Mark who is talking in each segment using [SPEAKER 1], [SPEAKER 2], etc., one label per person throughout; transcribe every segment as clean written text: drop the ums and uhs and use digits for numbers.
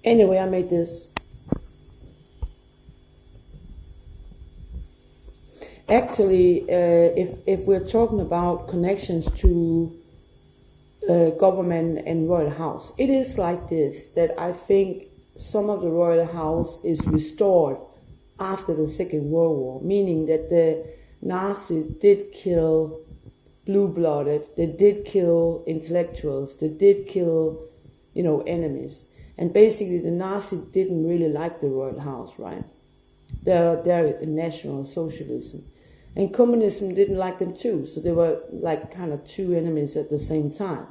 [SPEAKER 1] Anyway, I made this. Actually, if we're talking about connections to government and royal house, it is like this, that I think some of the royal house is restored after the Second World War, meaning that the Nazis did kill blue-blooded, they did kill intellectuals, they did kill, enemies. And basically the Nazis didn't really like the royal house, right? They're national socialism. And communism didn't like them too, so they were like kind of two enemies at the same time.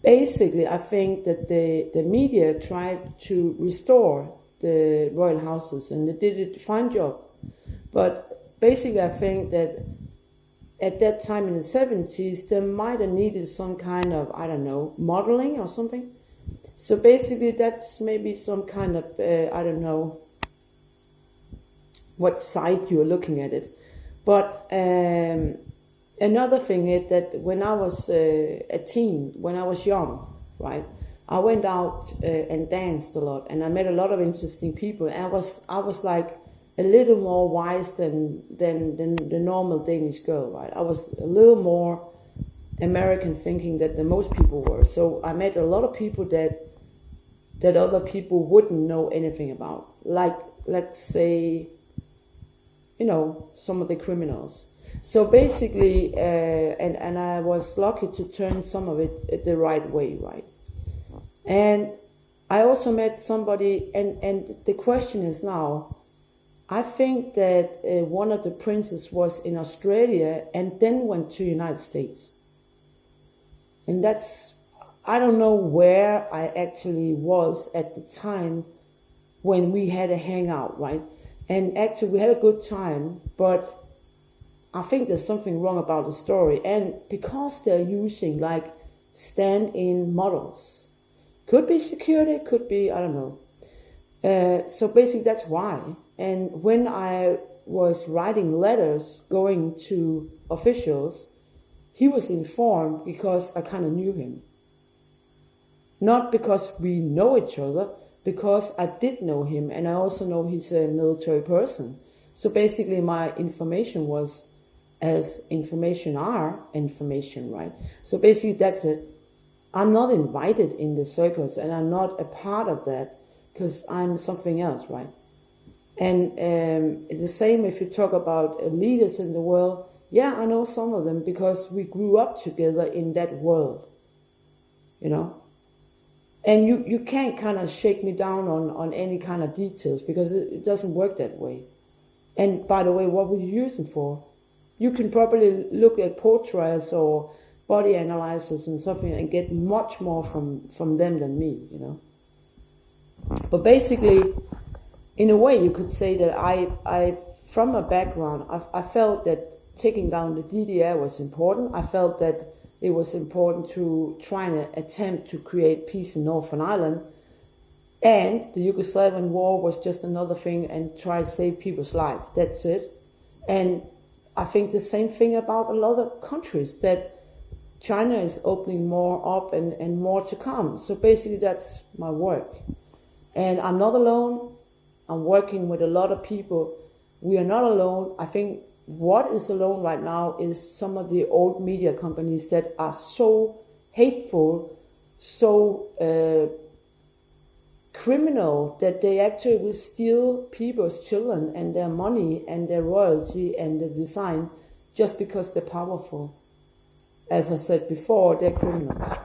[SPEAKER 1] Basically, I think that the media tried to restore the royal houses, and they did a fine job. But basically, I think that at that time in the 70s, they might have needed some kind of, modeling or something. So basically, that's maybe some kind of, what side you're looking at it. But another thing is that when I was a teen, when I was young, right, I went out and danced a lot, and I met a lot of interesting people. And I was like a little more wise than the normal Danish girl, right? I was a little more American thinking than most people were. So I met a lot of people that other people wouldn't know anything about, like, let's say, some of the criminals. So basically, and I was lucky to turn some of it the right way, right? And I also met somebody, and the question is now, I think that one of the princes was in Australia and then went to United States. And I don't know where I actually was at the time when we had a hangout, right? And actually we had a good time, but I think there's something wrong about the story. And because they're using like stand-in models, could be security, could be, I don't know. So basically that's why. And when I was writing letters going to officials, he was informed because I kind of knew him. Not because we know each other, because I did know him, and I also know he's a military person. So basically my information was, as information are information, right? So basically that's it. I'm not invited in the circles, and I'm not a part of that because I'm something else, right? And the same if you talk about leaders in the world. Yeah, I know some of them because we grew up together in that world, And you can't kind of shake me down on any kind of details because it doesn't work that way. And by the way, what would you use them for? You can probably look at portraits or body analysis and something and get much more from them than me, But basically, in a way, you could say that I from a background, I felt that taking down the DDR was important. I felt that it was important to try and attempt to create peace in Northern Ireland. And the Yugoslavian war was just another thing and try to save people's lives. That's it. And I think the same thing about a lot of countries, that China is opening more up and more to come. So basically that's my work. And I'm not alone. I'm working with a lot of people. We are not alone. I think what is alone right now is some of the old media companies that are so hateful, so criminal, that they actually will steal people's children and their money and their royalty and the design just because they're powerful. As I said before, they're criminals.